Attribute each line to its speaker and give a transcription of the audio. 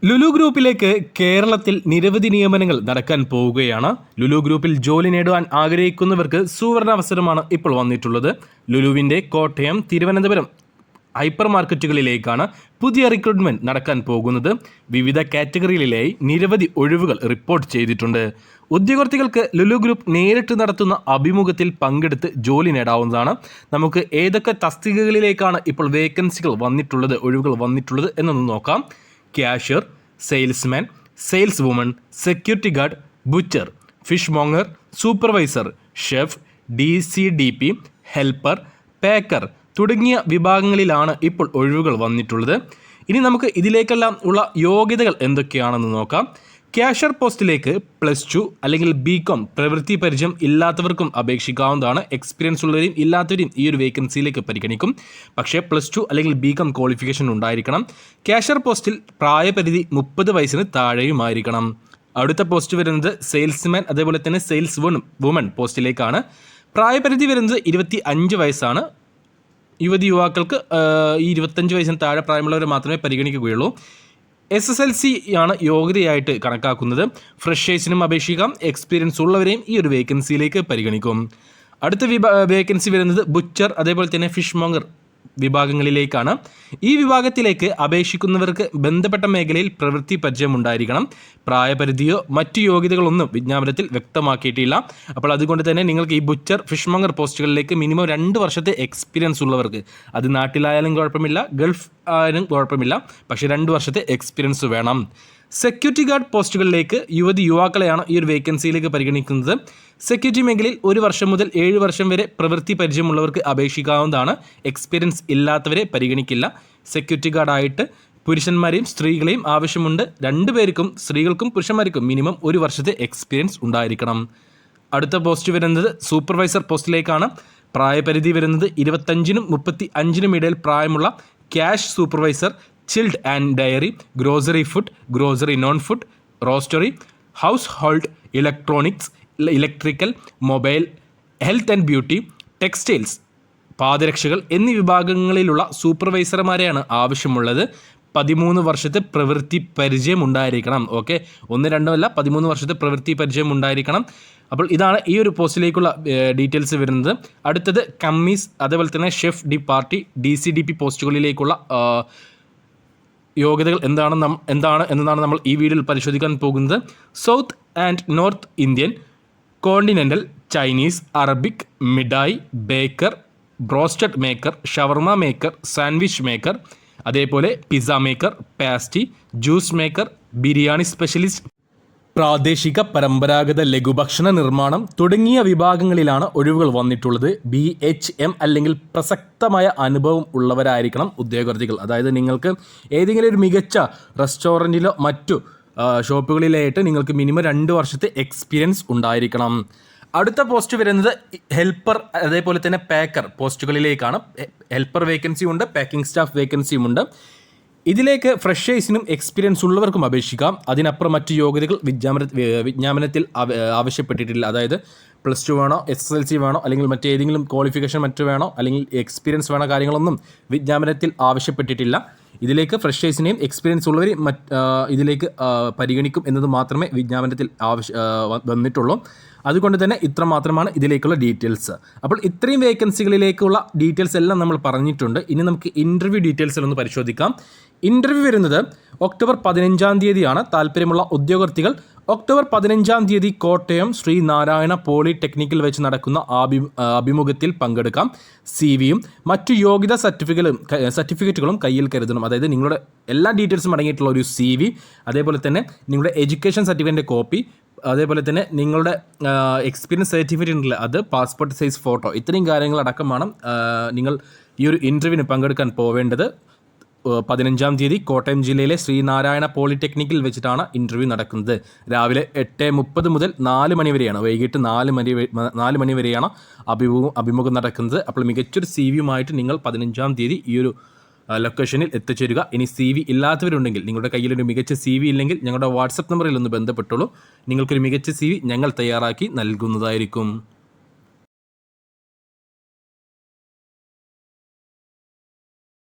Speaker 1: ലുലു ഗ്രൂപ്പിലേക്ക് കേരളത്തിൽ നിരവധി നിയമനങ്ങൾ നടക്കാൻ പോവുകയാണ്. ലുലു ഗ്രൂപ്പിൽ ജോലി നേടുവാൻ ആഗ്രഹിക്കുന്നവർക്ക് സുവർണ അവസരമാണ് ഇപ്പോൾ വന്നിട്ടുള്ളത്. ലുലുവിൻ്റെ കോട്ടയം, തിരുവനന്തപുരം ഹൈപ്പർ മാർക്കറ്റുകളിലേക്കാണ് പുതിയ റിക്രൂട്ട്മെന്റ് നടക്കാൻ പോകുന്നത്. വിവിധ കാറ്റഗറികളിലായി നിരവധി ഒഴിവുകൾ റിപ്പോർട്ട് ചെയ്തിട്ടുണ്ട്. ഉദ്യോഗാർത്ഥികൾക്ക് ലുലു ഗ്രൂപ്പ് നേരിട്ട് നടത്തുന്ന അഭിമുഖത്തിൽ പങ്കെടുത്ത് ജോലി നേടാവുന്നതാണ്. നമുക്ക് ഏതൊക്കെ തസ്തികകളിലേക്കാണ് ഇപ്പോൾ ഒഴിവുകൾ വന്നിട്ടുള്ളത് എന്നൊന്ന് നോക്കാം. Cashier, salesman, sales woman, security guard, butcher, fishmonger, supervisor, chef, DCDP, helper, packer തുടങ്ങിയ വിഭാഗങ്ങളിലാണ് ഇപ്പോൾ ഒഴിവുകൾ വന്നിട്ടുള്ളത്. ഇനി നമുക്ക് ഇതിലേക്കെല്ലാം ഉള്ള യോഗ്യതകൾ എന്തൊക്കെയാണെന്ന് നോക്കാം. ക്യാഷ്യർ പോസ്റ്റിലേക്ക് +2 അല്ലെങ്കിൽ BCom പ്രവൃത്തി പരിചയം ഇല്ലാത്തവർക്കും അപേക്ഷിക്കാവുന്നതാണ്. എക്സ്പീരിയൻസ് ഉള്ളവരെയും ഇല്ലാത്തവരെയും ഈ ഒരു വേക്കൻസിയിലേക്ക് പരിഗണിക്കും. പക്ഷേ +2 അല്ലെങ്കിൽ BCom ക്വാളിഫിക്കേഷൻ ഉണ്ടായിരിക്കണം. ക്യാഷ്യർ പോസ്റ്റിൽ പ്രായപരിധി 30 വയസ്സിന് താഴെയുമായിരിക്കണം. അടുത്ത പോസ്റ്റ് വരുന്നത് സെയിൽസ്മാൻ അതേപോലെ തന്നെ സെയിൽസ് വുമൺ പോസ്റ്റിലേക്കാണ്. പ്രായപരിധി വരുന്നത് 25 വയസ്സാണ്. യുവാക്കൾക്ക് ഈ 25 വയസ്സിന് താഴെ പ്രായമുള്ളവരെ മാത്രമേ പരിഗണിക്കുകയുള്ളൂ. SSLC ആണ് യോഗ്യതയായിട്ട് കണക്കാക്കുന്നത്. ഫ്രഷേഴ്സിനും അപേക്ഷിക്കാം. എക്സ്പീരിയൻസ് ഉള്ളവരെയും ഈ ഒരു വേക്കൻസിയിലേക്ക് പരിഗണിക്കും. അടുത്ത വേക്കൻസി വരുന്നത് ബുച്ചർ അതേപോലെ തന്നെ ഫിഷ് മോങ്ങർ വിഭാഗങ്ങളിലേക്കാണ്. ഈ വിഭാഗത്തിലേക്ക് അപേക്ഷിക്കുന്നവർക്ക് ബന്ധപ്പെട്ട മേഖലയിൽ പ്രവൃത്തി പരിചയം ഉണ്ടായിരിക്കണം. പ്രായപരിധിയോ മറ്റു യോഗ്യതകളൊന്നും വിജ്ഞാപനത്തിൽ വ്യക്തമാക്കിയിട്ടില്ല. അപ്പോൾ അതുകൊണ്ട് തന്നെ നിങ്ങൾക്ക് ഈ ബുച്ചർ, ഫിഷ് മോങ്ങർ പോസ്റ്റുകളിലേക്ക് മിനിമം 2 വർഷത്തെ എക്സ്പീരിയൻസ് ഉള്ളവർക്ക്, അത് നാട്ടിലായാലും കുഴപ്പമില്ല, ഗൾഫ് ആയാലും കുഴപ്പമില്ല, പക്ഷേ 2 വർഷത്തെ എക്സ്പീരിയൻസ് വേണം. സെക്യൂരിറ്റി ഗാർഡ് പോസ്റ്റുകളിലേക്ക് യുവാക്കളെയാണ് ഈ ഒരു വേക്കൻസിയിലേക്ക് പരിഗണിക്കുന്നത്. സെക്യൂരിറ്റി മേഖലയിൽ 1 വർഷം മുതൽ 7 വർഷം വരെ പ്രവൃത്തി പരിചയമുള്ളവർക്ക് അപേക്ഷിക്കാവുന്നതാണ്. എക്സ്പീരിയൻസ് ഇല്ലാത്തവരെ പരിഗണിക്കില്ല. സെക്യൂരിറ്റി ഗാർഡായിട്ട് പുരുഷന്മാരെയും സ്ത്രീകളെയും ആവശ്യമുണ്ട്. 2 പേർക്കും, സ്ത്രീകൾക്കും പുരുഷന്മാർക്കും മിനിമം 1 വർഷത്തെ എക്സ്പീരിയൻസ് ഉണ്ടായിരിക്കണം. അടുത്ത പോസ്റ്റ് വരുന്നത് സൂപ്പർവൈസർ പോസ്റ്റിലേക്കാണ്. പ്രായപരിധി വരുന്നത് 25നും 35നും ഇടയിൽ പ്രായമുള്ള cash supervisor, chilled and dairy, grocery food, grocery non food, roastery, household, electronics, electrical, mobile, health and beauty, textiles, പാദരക്ഷകൾ എന്നീ വിഭാഗങ്ങളിലുള്ള സൂപ്പർവൈസർമാരെയാണ് ആവശ്യമുള്ളത്. 13 വർഷത്തെ പ്രവൃത്തി പരിചയം ഉണ്ടായിരിക്കണം. ഓക്കെ, 1-2 അല്ല, 13 വർഷത്തെ പ്രവൃത്തി പരിചയം ഉണ്ടായിരിക്കണം. അപ്പോൾ ഇതാണ് ഈ ഒരു പോസ്റ്റിലേക്കുള്ള ഡീറ്റെയിൽസ് വരുന്നത്. അടുത്തത് കമ്മീസ് അതേപോലെ തന്നെ ഷെഫ് പാർട്ടി, DCDP പോസ്റ്റുകളിലേക്കുള്ള യോഗ്യതകൾ എന്താണ് എന്നതാണ് നമ്മൾ ഈ വീഡിയോയിൽ പരിശോധിക്കാൻ പോകുന്നത്. South and north Indian, continental, Chinese, Arabic, മിഠായി, baker, broasted maker, shawarma maker, sandwich maker, അതേപോലെ pizza maker, pastry, juice maker, biryani specialist, പ്രാദേശിക പരമ്പരാഗത ലഘുഭക്ഷണ നിർമ്മാണം തുടങ്ങിയ വിഭാഗങ്ങളിലാണ് ഒഴിവുകൾ വന്നിട്ടുള്ളത്. BHM അല്ലെങ്കിൽ പ്രസക്തമായ അനുഭവം ഉള്ളവരായിരിക്കണം ഉദ്യോഗാർത്ഥികൾ. അതായത് നിങ്ങൾക്ക് ഏതെങ്കിലും ഒരു മികച്ച റെസ്റ്റോറൻറ്റിലോ മറ്റു ഷോപ്പുകളിലായിട്ട് നിങ്ങൾക്ക് മിനിമം 2 വർഷത്തെ എക്സ്പീരിയൻസ് ഉണ്ടായിരിക്കണം. അടുത്ത പോസ്റ്റ് വരുന്നത് ഹെൽപ്പർ അതേപോലെ തന്നെ പേക്കർ പോസ്റ്റുകളിലേക്കാണ്. ഹെൽപ്പർ വേക്കൻസി ഉണ്ട്, പാക്കിംഗ് സ്റ്റാഫ് വേക്കൻസിയും ഉണ്ട്. ഇതിലേക്ക് ഫ്രഷേഴ്സിനും എക്സ്പീരിയൻസ് ഉള്ളവർക്കും അപേക്ഷിക്കാം. അതിനപ്പുറം മറ്റ് യോഗ്യതകൾ വിജ്ഞാപനത്തിൽ ആവശ്യപ്പെട്ടിട്ടില്ല. അതായത് +2 വേണോ, SSLC വേണോ, അല്ലെങ്കിൽ മറ്റേതെങ്കിലും ക്വാളിഫിക്കേഷൻ മറ്റു വേണോ, അല്ലെങ്കിൽ എക്സ്പീരിയൻസ് വേണോ, കാര്യങ്ങളൊന്നും വിജ്ഞാപനത്തിൽ ആവശ്യപ്പെട്ടിട്ടില്ല. ഇതിലേക്ക് ഫ്രഷേഴ്സിനെയും എക്സ്പീരിയൻസ് ഉള്ളവരെയും ഇതിലേക്ക് പരിഗണിക്കും എന്നത് മാത്രമേ വിജ്ഞാപനത്തിൽ വന്നിട്ടുള്ളൂ. അതുകൊണ്ട് തന്നെ ഇത്ര മാത്രമാണ് ഇതിലേക്കുള്ള ഡീറ്റെയിൽസ്. അപ്പോൾ ഇത്രയും വേക്കൻസികളിലേക്കുള്ള ഡീറ്റെയിൽസ് എല്ലാം നമ്മൾ പറഞ്ഞിട്ടുണ്ട്. ഇനി നമുക്ക് ഇൻ്റർവ്യൂ ഡീറ്റെയിൽസിലൊന്ന് പരിശോധിക്കാം. ഇൻ്റർവ്യൂ വരുന്നത് ഒക്ടോബർ 15-ാം തീയതിയാണ്. താല്പര്യമുള്ള ഉദ്യോഗാർത്ഥികൾ ഒക്ടോബർ 15-ാം തീയതി കോട്ടയം ശ്രീനാരായണ പോളിടെക്നിക്കിൽ വെച്ച് നടക്കുന്ന അഭിമുഖത്തിൽ പങ്കെടുക്കാം. CV-യും മറ്റു യോഗ്യതാ സർട്ടിഫിക്കറ്റുകളും കയ്യിൽ കരുതണം. അതായത് നിങ്ങളുടെ എല്ലാ ഡീറ്റെയിൽസും അടങ്ങിയിട്ടുള്ള ഒരു CV, അതേപോലെ തന്നെ നിങ്ങളുടെ എഡ്യൂക്കേഷൻ സർട്ടിഫിക്കറ്റിൻ്റെ കോപ്പി, അതേപോലെ തന്നെ നിങ്ങളുടെ എക്സ്പീരിയൻസ് സർട്ടിഫിക്കറ്റ് ഉണ്ടല്ലോ അത്, പാസ്പോർട്ട് സൈസ് ഫോട്ടോ, ഇത്രയും കാര്യങ്ങളടക്കമാണ് നിങ്ങൾ ഈ ഒരു ഇൻ്റർവ്യൂവിന് പങ്കെടുക്കാൻ പോവേണ്ടത്. 15-ാം തീയതി കോട്ടയം ജില്ലയിലെ ശ്രീനാരായണ പോളിടെക്നിക്കിൽ വെച്ചിട്ടാണ് ഇൻ്റർവ്യൂ നടക്കുന്നത്. രാവിലെ 8:30 മുതൽ 4 മണി വരെയാണ്, വൈകിട്ട് 4 മണി വരെയാണ് അഭിമുഖം നടക്കുന്നത്. അപ്പോൾ മികച്ചൊരു CV-യുമായിട്ട് നിങ്ങൾ 15-ാം തീയതി ഈ ഒരു ലൊക്കേഷനിൽ എത്തിച്ചേരുക. ഇനി CV ഇല്ലാത്തവരുണ്ടെങ്കിൽ, നിങ്ങളുടെ കയ്യിലൊരു മികച്ച CV ഇല്ലെങ്കിൽ ഞങ്ങളുടെ വാട്സപ്പ് നമ്പറിൽ ഒന്ന് ബന്ധപ്പെട്ടുള്ളൂ. നിങ്ങൾക്കൊരു മികച്ച CV ഞങ്ങൾ തയ്യാറാക്കി നൽകുന്നതായിരിക്കും.